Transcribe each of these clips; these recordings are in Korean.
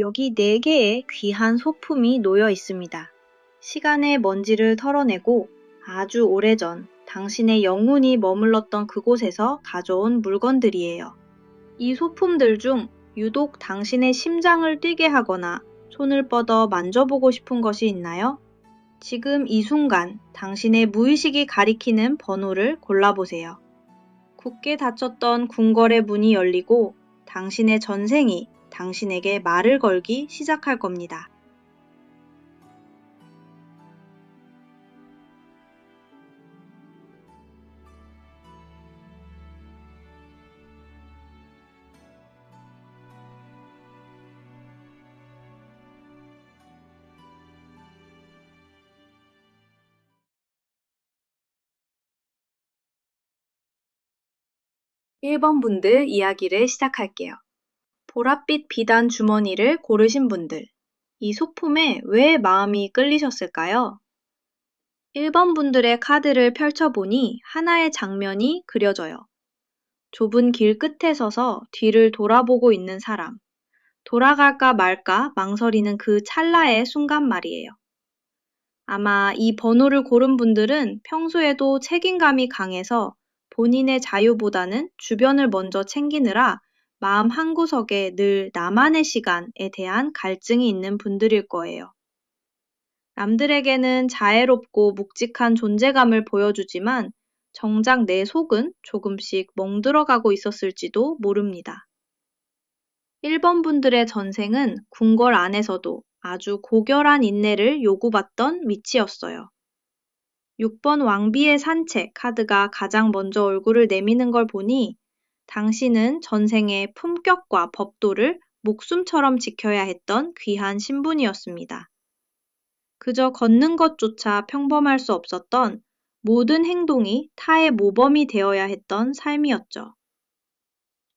여기 4개의 귀한 소품이 놓여 있습니다. 시간의 먼지를 털어내고 아주 오래전 당신의 영혼이 머물렀던 그곳에서 가져온 물건들이에요. 이 소품들 중 유독 당신의 심장을 뛰게 하거나 손을 뻗어 만져보고 싶은 것이 있나요? 지금 이 순간 당신의 무의식이 가리키는 번호를 골라보세요. 굳게 닫혔던 궁궐의 문이 열리고 당신의 전생이 당신에게 말을 걸기 시작할 겁니다. (1번) 분들 이야기를 시작할게요. 보랏빛 비단 주머니를 고르신 분들, 이 소품에 왜 마음이 끌리셨을까요? 1번 분들의 카드를 펼쳐보니 하나의 장면이 그려져요. 좁은 길 끝에 서서 뒤를 돌아보고 있는 사람, 돌아갈까 말까 망설이는 그 찰나의 순간 말이에요. 아마 이 번호를 고른 분들은 평소에도 책임감이 강해서 본인의 자유보다는 주변을 먼저 챙기느라 마음 한구석에 늘 나만의 시간에 대한 갈증이 있는 분들일 거예요. 남들에게는 자애롭고 묵직한 존재감을 보여주지만 정작 내 속은 조금씩 멍들어가고 있었을지도 모릅니다. 1번 분들의 전생은 궁궐 안에서도 아주 고결한 인내를 요구받던 위치였어요. 6번 왕비의 산책 카드가 가장 먼저 얼굴을 내미는 걸 보니 당신은 전생의 품격과 법도를 목숨처럼 지켜야 했던 귀한 신분이었습니다. 그저 걷는 것조차 평범할 수 없었던 모든 행동이 타의 모범이 되어야 했던 삶이었죠.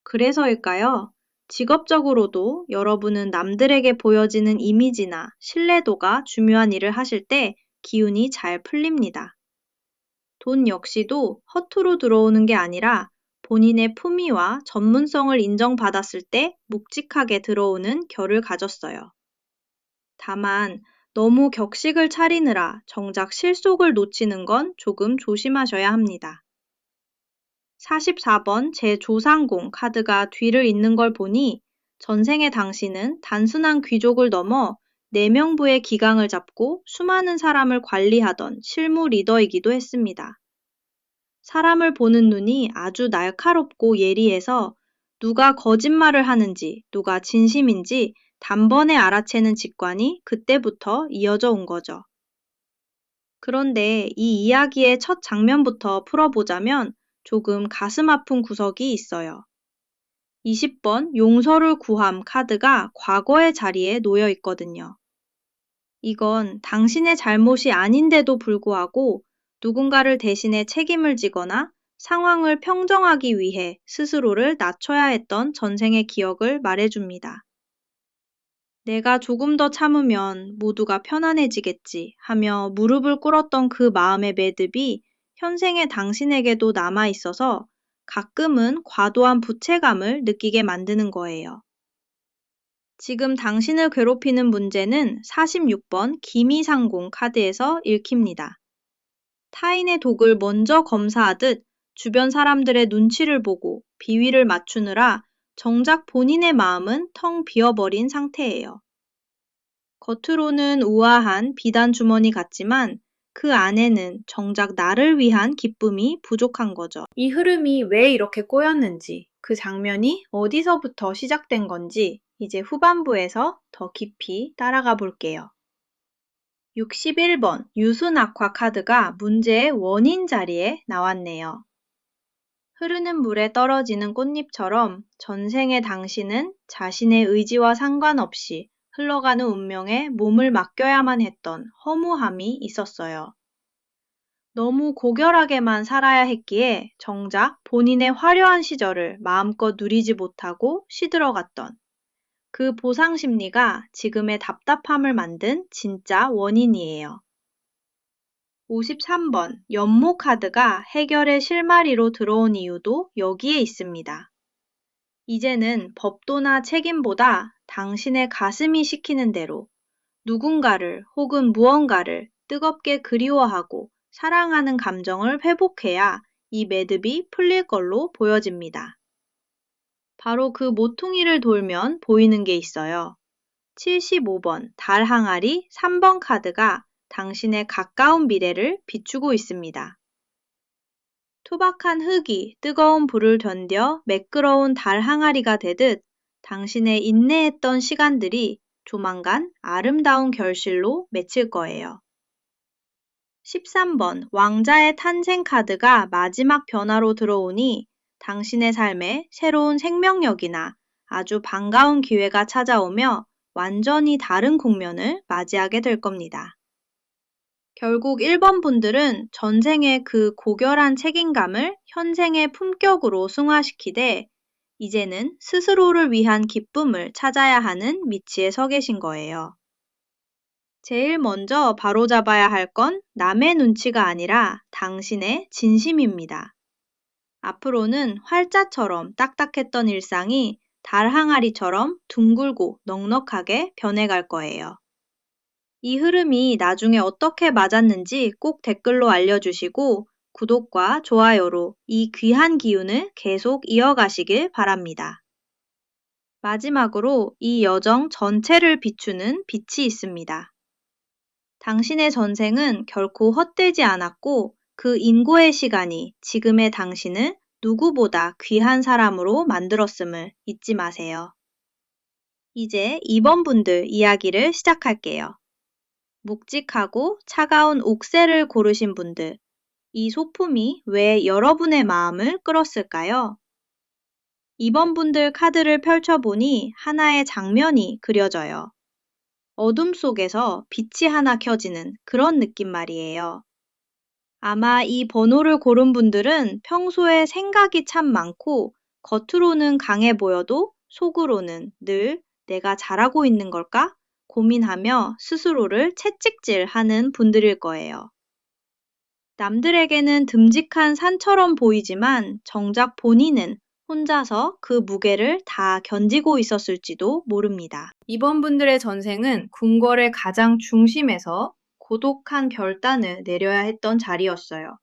그래서일까요? 직업적으로도 여러분은 남들에게 보여지는 이미지나 신뢰도가 중요한 일을 하실 때 기운이 잘 풀립니다. 돈 역시도 허투루 들어오는 게 아니라 본인의 품위와 전문성을 인정받았을 때 묵직하게 들어오는 결을 가졌어요. 다만 너무 격식을 차리느라 정작 실속을 놓치는 건 조금 조심하셔야 합니다. 44번 제 조상공 카드가 뒤를 잇는 걸 보니 전생의 당신은 단순한 귀족을 넘어 내명부의 기강을 잡고 수많은 사람을 관리하던 실무 리더이기도 했습니다. 사람을 보는 눈이 아주 날카롭고 예리해서 누가 거짓말을 하는지 누가 진심인지 단번에 알아채는 직관이 그때부터 이어져 온 거죠. 그런데 이 이야기의 첫 장면부터 풀어보자면 조금 가슴 아픈 구석이 있어요. 20번 용서를 구함 카드가 과거의 자리에 놓여 있거든요. 이건 당신의 잘못이 아닌데도 불구하고 누군가를 대신해 책임을 지거나 상황을 평정하기 위해 스스로를 낮춰야 했던 전생의 기억을 말해줍니다. 내가 조금 더 참으면 모두가 편안해지겠지 하며 무릎을 꿇었던 그 마음의 매듭이 현생의 당신에게도 남아 있어서 가끔은 과도한 부채감을 느끼게 만드는 거예요. 지금 당신을 괴롭히는 문제는 46번 기미상공 카드에서 읽힙니다. 타인의 독을 먼저 검사하듯 주변 사람들의 눈치를 보고 비위를 맞추느라 정작 본인의 마음은 텅 비어버린 상태예요. 겉으로는 우아한 비단 주머니 같지만 그 안에는 정작 나를 위한 기쁨이 부족한 거죠. 이 흐름이 왜 이렇게 꼬였는지, 그 장면이 어디서부터 시작된 건지 이제 후반부에서 더 깊이 따라가 볼게요. 61번 유순악화 카드가 문제의 원인 자리에 나왔네요. 흐르는 물에 떨어지는 꽃잎처럼 전생의 당신은 자신의 의지와 상관없이 흘러가는 운명에 몸을 맡겨야만 했던 허무함이 있었어요. 너무 고결하게만 살아야 했기에 정작 본인의 화려한 시절을 마음껏 누리지 못하고 시들어갔던 그 보상 심리가 지금의 답답함을 만든 진짜 원인이에요. 53번 연모 카드가 해결의 실마리로 들어온 이유도 여기에 있습니다. 이제는 법도나 책임보다 당신의 가슴이 시키는 대로 누군가를 혹은 무언가를 뜨겁게 그리워하고 사랑하는 감정을 회복해야 이 매듭이 풀릴 걸로 보여집니다. 바로 그 모퉁이를 돌면 보이는 게 있어요. 75번 달 항아리 3번 카드가 당신의 가까운 미래를 비추고 있습니다. 투박한 흙이 뜨거운 불을 견뎌 매끄러운 달 항아리가 되듯 당신의 인내했던 시간들이 조만간 아름다운 결실로 맺힐 거예요. 13번 왕자의 탄생 카드가 마지막 변화로 들어오니 당신의 삶에 새로운 생명력이나 아주 반가운 기회가 찾아오며 완전히 다른 국면을 맞이하게 될 겁니다. 결국 1번 분들은 전생의 그 고결한 책임감을 현생의 품격으로 승화시키되 이제는 스스로를 위한 기쁨을 찾아야 하는 위치에 서 계신 거예요. 제일 먼저 바로잡아야 할 건 남의 눈치가 아니라 당신의 진심입니다. 앞으로는 활자처럼 딱딱했던 일상이 달 항아리처럼 둥글고 넉넉하게 변해갈 거예요. 이 흐름이 나중에 어떻게 맞았는지 꼭 댓글로 알려주시고 구독과 좋아요로 이 귀한 기운을 계속 이어가시길 바랍니다. 마지막으로 이 여정 전체를 비추는 빛이 있습니다. 당신의 전생은 결코 헛되지 않았고 그 인고의 시간이 지금의 당신을 누구보다 귀한 사람으로 만들었음을 잊지 마세요. 이제 2번 분들 이야기를 시작할게요. 묵직하고 차가운 옥새를 고르신 분들, 이 소품이 왜 여러분의 마음을 끌었을까요? 2번 분들 카드를 펼쳐보니 하나의 장면이 그려져요. 어둠 속에서 빛이 하나 켜지는 그런 느낌 말이에요. 아마 이 번호를 고른 분들은 평소에 생각이 참 많고 겉으로는 강해 보여도 속으로는 늘 내가 잘하고 있는 걸까? 고민하며 스스로를 채찍질하는 분들일 거예요. 남들에게는 듬직한 산처럼 보이지만 정작 본인은 혼자서 그 무게를 다 견디고 있었을지도 모릅니다. 이번 분들의 전생은 궁궐의 가장 중심에서 고독한 결단을 내려야 했던 자리였어요.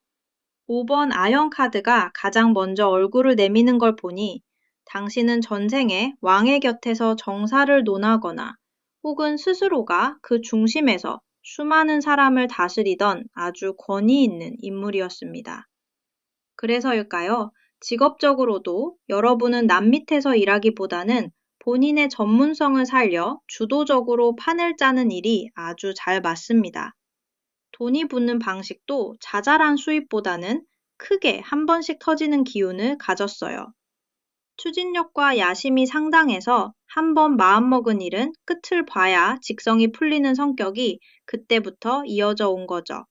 5번 아연 카드가 가장 먼저 얼굴을 내미는 걸 보니 당신은 전생에 왕의 곁에서 정사를 논하거나 혹은 스스로가 그 중심에서 수많은 사람을 다스리던 아주 권위 있는 인물이었습니다. 그래서일까요? 직업적으로도 여러분은 남 밑에서 일하기보다는 본인의 전문성을 살려 주도적으로 판을 짜는 일이 아주 잘 맞습니다. 돈이 붙는 방식도 자잘한 수입보다는 크게 한 번씩 터지는 기운을 가졌어요. 추진력과 야심이 상당해서 한 번 마음먹은 일은 끝을 봐야 직성이 풀리는 성격이 그때부터 이어져 온 거죠.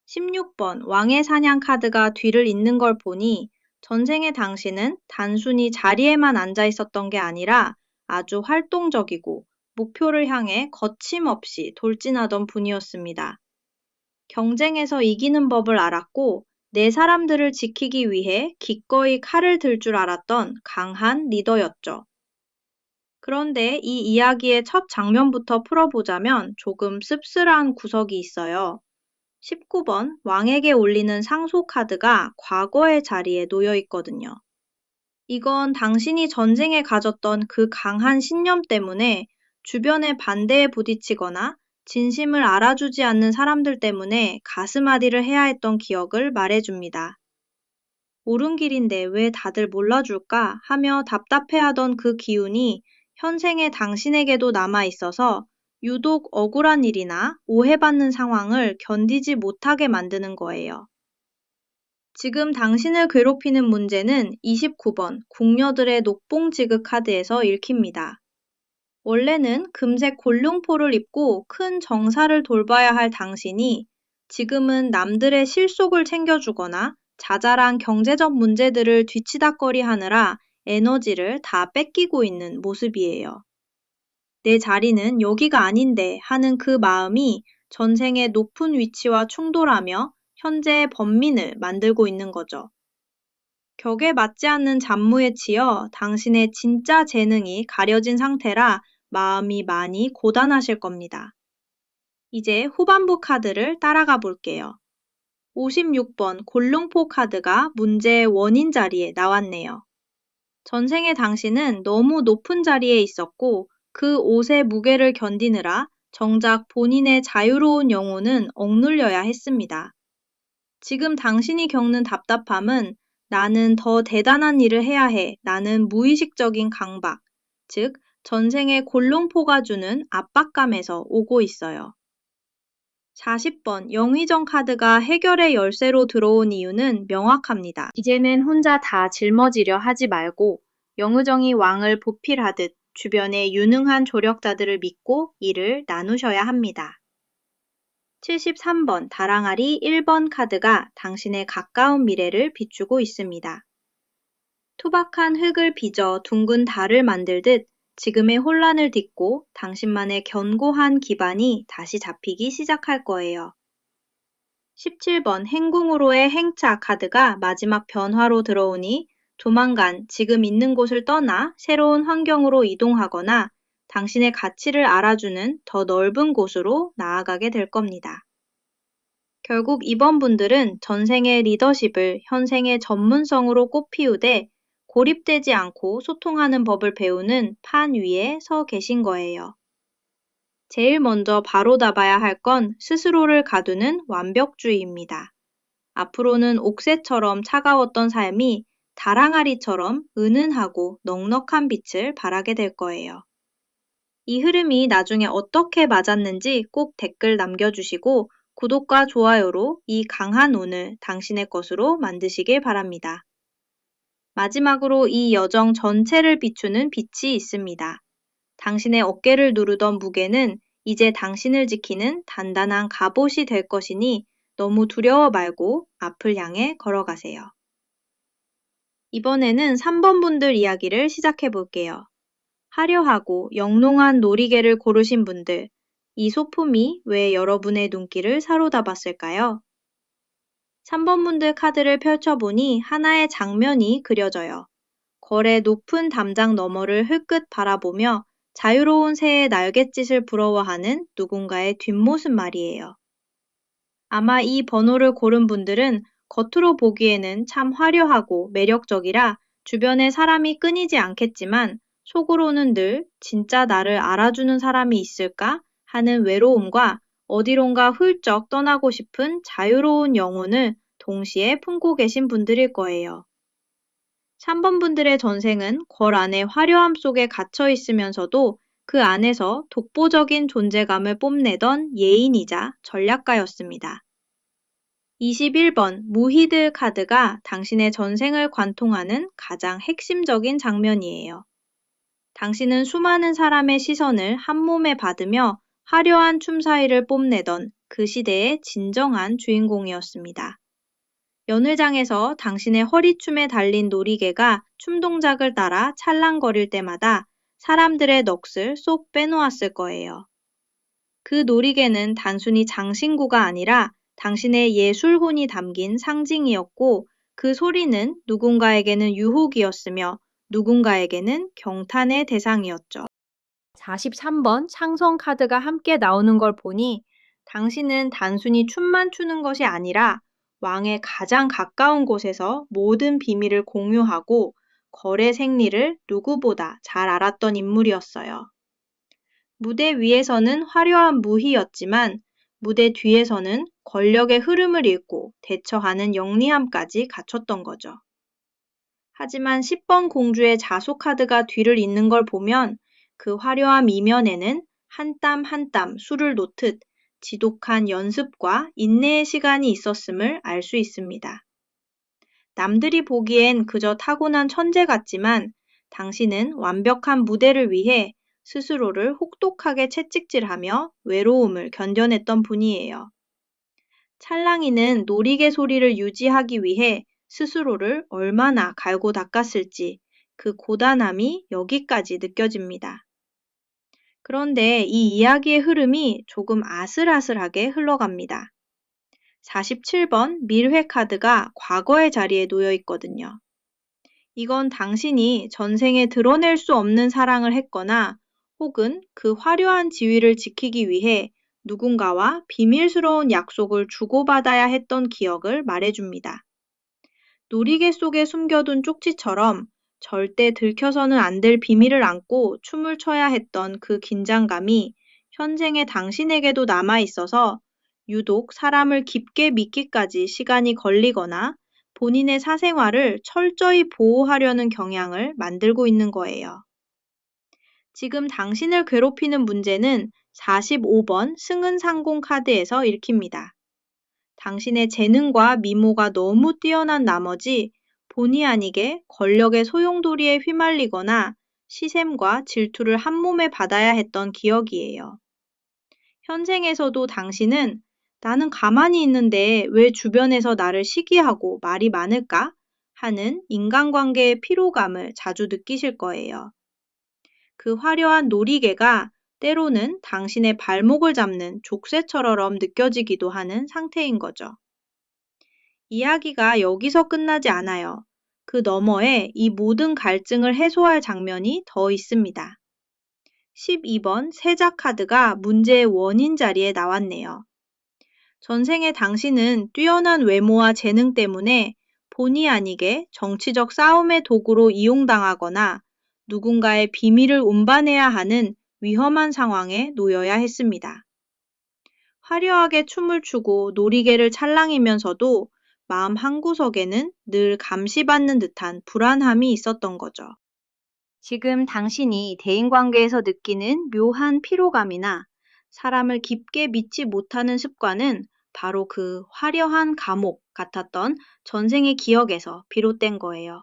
16번 왕의 사냥 카드가 뒤를 잇는 걸 보니 전생의 당신은 단순히 자리에만 앉아 있었던 게 아니라 아주 활동적이고 목표를 향해 거침없이 돌진하던 분이었습니다. 경쟁에서 이기는 법을 알았고 내 사람들을 지키기 위해 기꺼이 칼을 들 줄 알았던 강한 리더였죠. 그런데 이 이야기의 첫 장면부터 풀어보자면 조금 씁쓸한 구석이 있어요. 19번 왕에게 올리는 상소 카드가 과거의 자리에 놓여 있거든요. 이건 당신이 전쟁에 가졌던 그 강한 신념 때문에 주변의 반대에 부딪히거나 진심을 알아주지 않는 사람들 때문에 가슴앓이를 해야 했던 기억을 말해줍니다. 옳은 길인데 왜 다들 몰라줄까 하며 답답해하던 그 기운이 현생의 당신에게도 남아있어서 유독 억울한 일이나 오해받는 상황을 견디지 못하게 만드는 거예요. 지금 당신을 괴롭히는 문제는 29번 궁녀들의 녹봉지극 카드에서 읽힙니다. 원래는 금색 골룡포를 입고 큰 정사를 돌봐야 할 당신이 지금은 남들의 실속을 챙겨주거나 자잘한 경제적 문제들을 뒤치다꺼리 하느라 에너지를 다 뺏기고 있는 모습이에요. 내 자리는 여기가 아닌데 하는 그 마음이 전생의 높은 위치와 충돌하며 현재의 번민을 만들고 있는 거죠. 격에 맞지 않는 잡무에 치여 당신의 진짜 재능이 가려진 상태라 마음이 많이 고단하실 겁니다. 이제 후반부 카드를 따라가 볼게요. 56번 골룡포 카드가 문제의 원인 자리에 나왔네요. 전생에 당신은 너무 높은 자리에 있었고 그 옷의 무게를 견디느라 정작 본인의 자유로운 영혼은 억눌려야 했습니다. 지금 당신이 겪는 답답함은 나는 더 대단한 일을 해야 해. 나는 무의식적인 강박, 즉 전생의 골룡포가 주는 압박감에서 오고 있어요. 40번 영의정 카드가 해결의 열쇠로 들어온 이유는 명확합니다. 이제는 혼자 다 짊어지려 하지 말고 영의정이 왕을 보필하듯 주변의 유능한 조력자들을 믿고 일을 나누셔야 합니다. 73번 다랑아리 1번 카드가 당신의 가까운 미래를 비추고 있습니다. 투박한 흙을 빚어 둥근 달을 만들듯 지금의 혼란을 딛고 당신만의 견고한 기반이 다시 잡히기 시작할 거예요. 17번 행궁으로의 행차 카드가 마지막 변화로 들어오니 조만간 지금 있는 곳을 떠나 새로운 환경으로 이동하거나 당신의 가치를 알아주는 더 넓은 곳으로 나아가게 될 겁니다. 결국 이번 분들은 전생의 리더십을 현생의 전문성으로 꽃피우되 고립되지 않고 소통하는 법을 배우는 판 위에 서 계신 거예요. 제일 먼저 바로잡아야 할 건 스스로를 가두는 완벽주의입니다. 앞으로는 옥새처럼 차가웠던 삶이 다랑아리처럼 은은하고 넉넉한 빛을 발하게 될 거예요. 이 흐름이 나중에 어떻게 맞았는지 꼭 댓글 남겨주시고 구독과 좋아요로 이 강한 운을 당신의 것으로 만드시길 바랍니다. 마지막으로 이 여정 전체를 비추는 빛이 있습니다. 당신의 어깨를 누르던 무게는 이제 당신을 지키는 단단한 갑옷이 될 것이니 너무 두려워 말고 앞을 향해 걸어가세요. 이번에는 3번 분들 이야기를 시작해 볼게요. 화려하고 영롱한 놀이개를 고르신 분들, 이 소품이 왜 여러분의 눈길을 사로잡았을까요? 3번 분들 카드를 펼쳐보니 하나의 장면이 그려져요. 거래 높은 담장 너머를 흘끗 바라보며 자유로운 새의 날갯짓을 부러워하는 누군가의 뒷모습 말이에요. 아마 이 번호를 고른 분들은 겉으로 보기에는 참 화려하고 매력적이라 주변에 사람이 끊이지 않겠지만 속으로는 늘 진짜 나를 알아주는 사람이 있을까 하는 외로움과 어디론가 훌쩍 떠나고 싶은 자유로운 영혼을 동시에 품고 계신 분들일 거예요. 3번 분들의 전생은 궐 안의 화려함 속에 갇혀 있으면서도 그 안에서 독보적인 존재감을 뽐내던 예인이자 전략가였습니다. 21번 무희들 카드가 당신의 전생을 관통하는 가장 핵심적인 장면이에요. 당신은 수많은 사람의 시선을 한 몸에 받으며 화려한 춤사위를 뽐내던 그 시대의 진정한 주인공이었습니다. 연회장에서 당신의 허리춤에 달린 놀이개가 춤 동작을 따라 찰랑거릴 때마다 사람들의 넋을 쏙 빼놓았을 거예요. 그 놀이개는 단순히 장신구가 아니라 당신의 예술혼이 담긴 상징이었고 그 소리는 누군가에게는 유혹이었으며 누군가에게는 경탄의 대상이었죠. 43번 창성 카드가 함께 나오는 걸 보니 당신은 단순히 춤만 추는 것이 아니라 왕의 가장 가까운 곳에서 모든 비밀을 공유하고 거래 생리를 누구보다 잘 알았던 인물이었어요. 무대 위에서는 화려한 무희였지만 무대 뒤에서는 권력의 흐름을 읽고 대처하는 영리함까지 갖췄던 거죠. 하지만 10번 공주의 자소 카드가 뒤를 잇는 걸 보면 그 화려함 이면에는 한 땀 한 땀 술을 놓듯 지독한 연습과 인내의 시간이 있었음을 알 수 있습니다. 남들이 보기엔 그저 타고난 천재 같지만 당신은 완벽한 무대를 위해 스스로를 혹독하게 채찍질하며 외로움을 견뎌냈던 분이에요. 찰랑이는 놀이개 소리를 유지하기 위해 스스로를 얼마나 갈고 닦았을지 그 고단함이 여기까지 느껴집니다. 그런데 이 이야기의 흐름이 조금 아슬아슬하게 흘러갑니다. 47번 밀회 카드가 과거의 자리에 놓여 있거든요. 이건 당신이 전생에 드러낼 수 없는 사랑을 했거나 혹은 그 화려한 지위를 지키기 위해 누군가와 비밀스러운 약속을 주고받아야 했던 기억을 말해줍니다. 놀이개 속에 숨겨둔 쪽지처럼 절대 들켜서는 안 될 비밀을 안고 춤을 춰야 했던 그 긴장감이 현생의 당신에게도 남아 있어서 유독 사람을 깊게 믿기까지 시간이 걸리거나 본인의 사생활을 철저히 보호하려는 경향을 만들고 있는 거예요. 지금 당신을 괴롭히는 문제는 45번 승은상공 카드에서 읽힙니다. 당신의 재능과 미모가 너무 뛰어난 나머지 본의 아니게 권력의 소용돌이에 휘말리거나 시샘과 질투를 한 몸에 받아야 했던 기억이에요. 현생에서도 당신은 나는 가만히 있는데 왜 주변에서 나를 시기하고 말이 많을까? 하는 인간관계의 피로감을 자주 느끼실 거예요. 그 화려한 놀이개가 때로는 당신의 발목을 잡는 족쇄처럼 느껴지기도 하는 상태인 거죠. 이야기가 여기서 끝나지 않아요. 그 너머에 이 모든 갈증을 해소할 장면이 더 있습니다. 12번 세자 카드가 문제의 원인 자리에 나왔네요. 전생에 당신은 뛰어난 외모와 재능 때문에 본의 아니게 정치적 싸움의 도구로 이용당하거나 누군가의 비밀을 운반해야 하는 위험한 상황에 놓여야 했습니다. 화려하게 춤을 추고 놀이개를 찰랑이면서도 마음 한구석에는 늘 감시받는 듯한 불안함이 있었던 거죠. 지금 당신이 대인관계에서 느끼는 묘한 피로감이나 사람을 깊게 믿지 못하는 습관은 바로 그 화려한 감옥 같았던 전생의 기억에서 비롯된 거예요.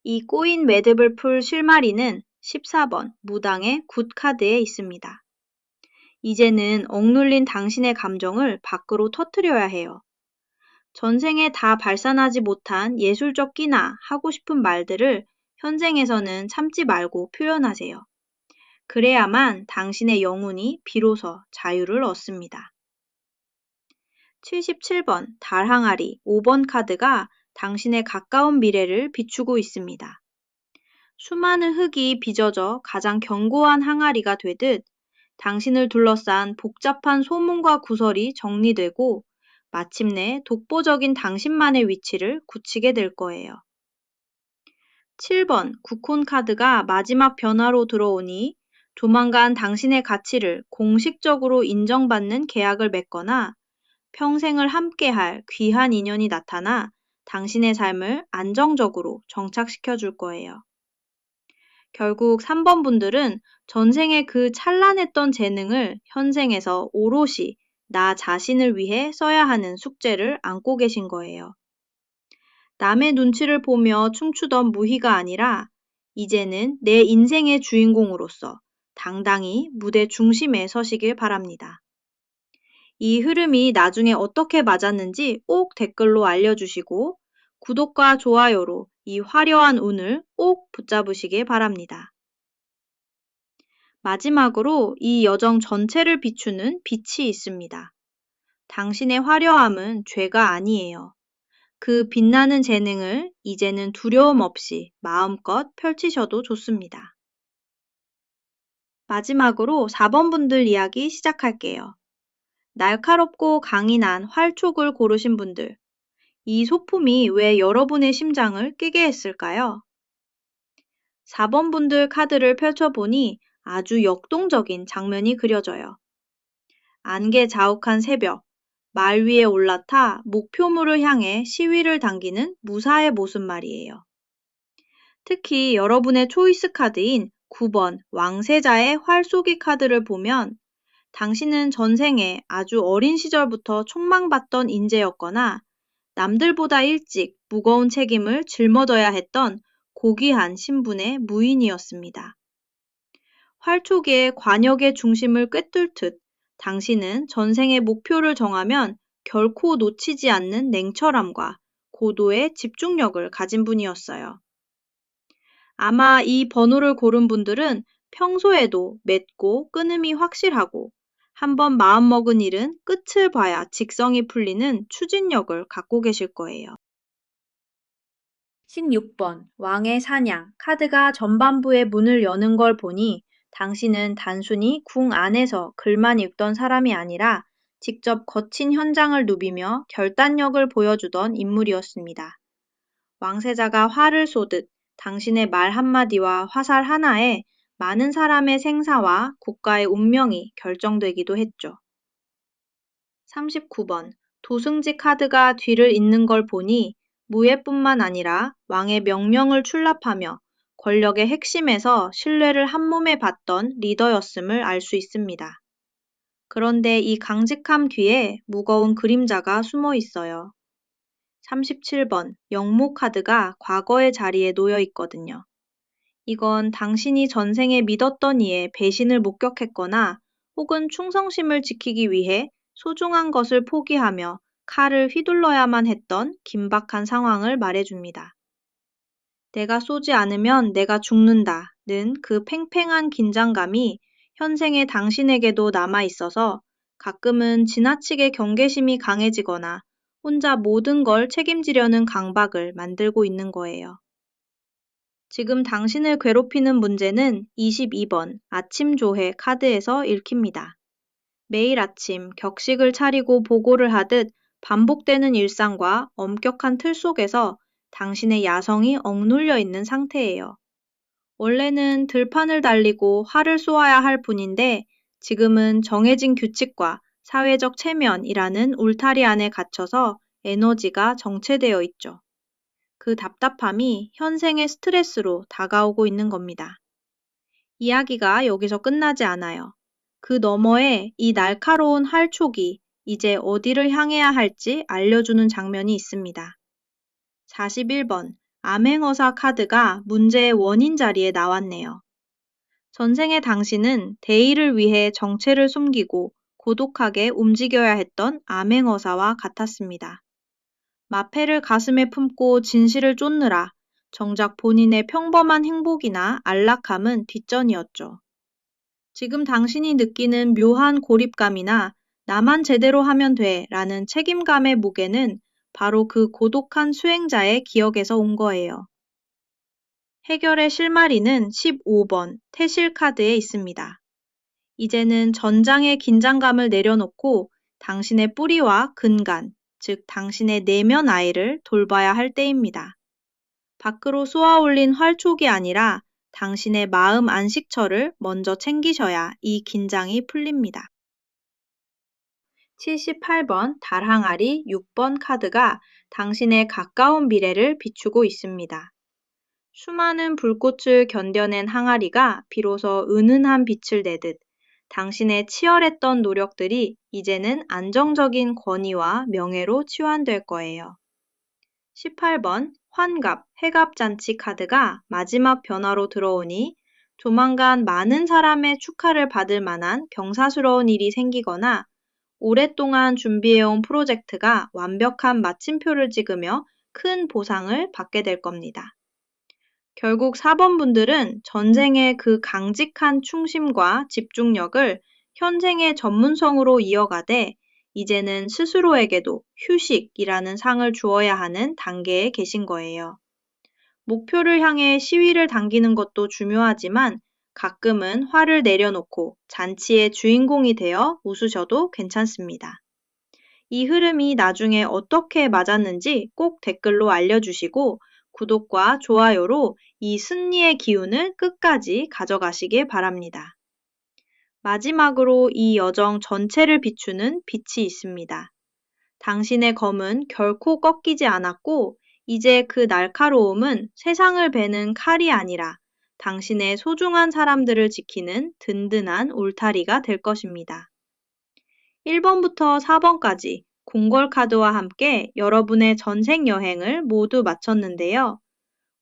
이 꼬인 매듭을 풀 실마리는 14번 무당의 굿 카드에 있습니다. 이제는 억눌린 당신의 감정을 밖으로 터뜨려야 해요. 전생에 다 발산하지 못한 예술적 끼나 하고 싶은 말들을 현생에서는 참지 말고 표현하세요. 그래야만 당신의 영혼이 비로소 자유를 얻습니다. 77번 달 항아리 5번 카드가 당신의 가까운 미래를 비추고 있습니다. 수많은 흙이 빚어져 가장 견고한 항아리가 되듯 당신을 둘러싼 복잡한 소문과 구설이 정리되고 마침내 독보적인 당신만의 위치를 굳히게 될 거예요. 7번 국혼 카드가 마지막 변화로 들어오니 조만간 당신의 가치를 공식적으로 인정받는 계약을 맺거나 평생을 함께할 귀한 인연이 나타나 당신의 삶을 안정적으로 정착시켜 줄 거예요. 결국 3번 분들은 전생의 그 찬란했던 재능을 현생에서 오롯이 나 자신을 위해 써야 하는 숙제를 안고 계신 거예요. 남의 눈치를 보며 춤추던 무희가 아니라 이제는 내 인생의 주인공으로서 당당히 무대 중심에 서시길 바랍니다. 이 흐름이 나중에 어떻게 맞았는지 꼭 댓글로 알려주시고 구독과 좋아요로 이 화려한 운을 꼭 붙잡으시길 바랍니다. 마지막으로 이 여정 전체를 비추는 빛이 있습니다. 당신의 화려함은 죄가 아니에요. 그 빛나는 재능을 이제는 두려움 없이 마음껏 펼치셔도 좋습니다. 마지막으로 4번 분들 이야기 시작할게요. 날카롭고 강인한 활촉을 고르신 분들, 이 소품이 왜 여러분의 심장을 뛰게 했을까요? 4번 분들 카드를 펼쳐보니 아주 역동적인 장면이 그려져요. 안개 자욱한 새벽, 말 위에 올라타 목표물을 향해 시위를 당기는 무사의 모습 말이에요. 특히 여러분의 초이스 카드인 9번 왕세자의 활쏘기 카드를 보면 당신은 전생에 아주 어린 시절부터 촉망받던 인재였거나 남들보다 일찍 무거운 책임을 짊어져야 했던 고귀한 신분의 무인이었습니다. 활초기의 관역의 중심을 꿰뚫듯 당신은 전생의 목표를 정하면 결코 놓치지 않는 냉철함과 고도의 집중력을 가진 분이었어요. 아마 이 번호를 고른 분들은 평소에도 맺고 끊음이 확실하고 한번 마음먹은 일은 끝을 봐야 직성이 풀리는 추진력을 갖고 계실 거예요. 16번 왕의 사냥 카드가 전반부의 문을 여는 걸 보니 당신은 단순히 궁 안에서 글만 읽던 사람이 아니라 직접 거친 현장을 누비며 결단력을 보여주던 인물이었습니다. 왕세자가 활을 쏘듯 당신의 말 한마디와 화살 하나에 많은 사람의 생사와 국가의 운명이 결정되기도 했죠. 39번 도승지 카드가 뒤를 잇는 걸 보니 무예뿐만 아니라 왕의 명령을 출납하며 권력의 핵심에서 신뢰를 한몸에 받던 리더였음을 알 수 있습니다. 그런데 이 강직함 뒤에 무거운 그림자가 숨어 있어요. 37번 영모 카드가 과거의 자리에 놓여 있거든요. 이건 당신이 전생에 믿었던 이의 배신을 목격했거나 혹은 충성심을 지키기 위해 소중한 것을 포기하며 칼을 휘둘러야만 했던 긴박한 상황을 말해줍니다. 내가 쏘지 않으면 내가 죽는다는 그 팽팽한 긴장감이 현생의 당신에게도 남아 있어서 가끔은 지나치게 경계심이 강해지거나 혼자 모든 걸 책임지려는 강박을 만들고 있는 거예요. 지금 당신을 괴롭히는 문제는 22번 아침 조회 카드에서 읽힙니다. 매일 아침 격식을 차리고 보고를 하듯 반복되는 일상과 엄격한 틀 속에서 당신의 야성이 억눌려 있는 상태예요. 원래는 들판을 달리고 활을 쏘아야 할 뿐인데 지금은 정해진 규칙과 사회적 체면이라는 울타리 안에 갇혀서 에너지가 정체되어 있죠. 그 답답함이 현생의 스트레스로 다가오고 있는 겁니다. 이야기가 여기서 끝나지 않아요. 그 너머에 이 날카로운 활촉이 이제 어디를 향해야 할지 알려주는 장면이 있습니다. 41번 암행어사 카드가 문제의 원인 자리에 나왔네요. 전생의 당신은 대의를 위해 정체를 숨기고 고독하게 움직여야 했던 암행어사와 같았습니다. 마패를 가슴에 품고 진실을 쫓느라 정작 본인의 평범한 행복이나 안락함은 뒷전이었죠. 지금 당신이 느끼는 묘한 고립감이나 나만 제대로 하면 돼 라는 책임감의 무게는 바로 그 고독한 수행자의 기억에서 온 거예요. 해결의 실마리는 15번 태실 카드에 있습니다. 이제는 전장의 긴장감을 내려놓고 당신의 뿌리와 근간, 즉 당신의 내면 아이를 돌봐야 할 때입니다. 밖으로 쏘아올린 활촉이 아니라 당신의 마음 안식처를 먼저 챙기셔야 이 긴장이 풀립니다. 78번 달항아리 6번 카드가 당신의 가까운 미래를 비추고 있습니다. 수많은 불꽃을 견뎌낸 항아리가 비로소 은은한 빛을 내듯 당신의 치열했던 노력들이 이제는 안정적인 권위와 명예로 치환될 거예요. 18번 환갑, 해갑잔치 카드가 마지막 변화로 들어오니 조만간 많은 사람의 축하를 받을 만한 경사스러운 일이 생기거나 오랫동안 준비해온 프로젝트가 완벽한 마침표를 찍으며 큰 보상을 받게 될 겁니다. 결국 4번 분들은 전생의 그 강직한 충심과 집중력을 현생의 전문성으로 이어가되 이제는 스스로에게도 휴식이라는 상을 주어야 하는 단계에 계신 거예요. 목표를 향해 시위를 당기는 것도 중요하지만 가끔은 화를 내려놓고 잔치의 주인공이 되어 웃으셔도 괜찮습니다. 이 흐름이 나중에 어떻게 맞았는지 꼭 댓글로 알려주시고 구독과 좋아요로 이 승리의 기운을 끝까지 가져가시길 바랍니다. 마지막으로 이 여정 전체를 비추는 빛이 있습니다. 당신의 검은 결코 꺾이지 않았고 이제 그 날카로움은 세상을 베는 칼이 아니라 당신의 소중한 사람들을 지키는 든든한 울타리가 될 것입니다. 1번부터 4번까지 공걸 카드와 함께 여러분의 전생 여행을 모두 마쳤는데요.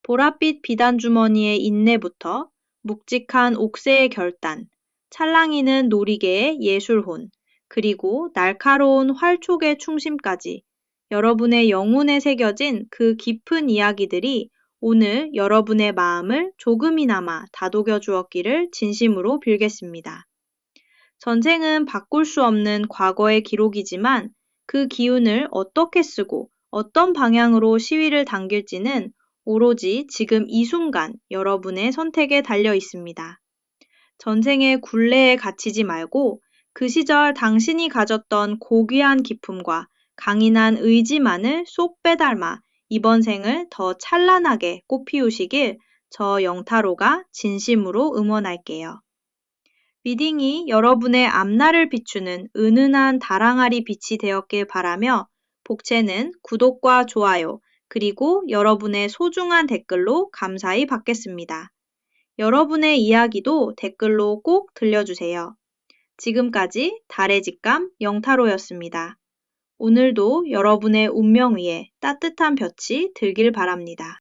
보랏빛 비단 주머니의 인내부터 묵직한 옥새의 결단, 찰랑이는 놀이개의 예술혼, 그리고 날카로운 활촉의 충심까지 여러분의 영혼에 새겨진 그 깊은 이야기들이 오늘 여러분의 마음을 조금이나마 다독여 주었기를 진심으로 빌겠습니다. 전생은 바꿀 수 없는 과거의 기록이지만 그 기운을 어떻게 쓰고 어떤 방향으로 시위를 당길지는 오로지 지금 이 순간 여러분의 선택에 달려 있습니다. 전생의 굴레에 갇히지 말고 그 시절 당신이 가졌던 고귀한 기품과 강인한 의지만을 쏙 빼닮아 이번 생을 더 찬란하게 꽃피우시길 저 영타로가 진심으로 응원할게요. 리딩이 여러분의 앞날을 비추는 은은한 다랑아리 빛이 되었길 바라며 복채는 구독과 좋아요, 그리고 여러분의 소중한 댓글로 감사히 받겠습니다. 여러분의 이야기도 댓글로 꼭 들려주세요. 지금까지 달의 직감 영타로였습니다. 오늘도 여러분의 운명 위에 따뜻한 볕이 들길 바랍니다.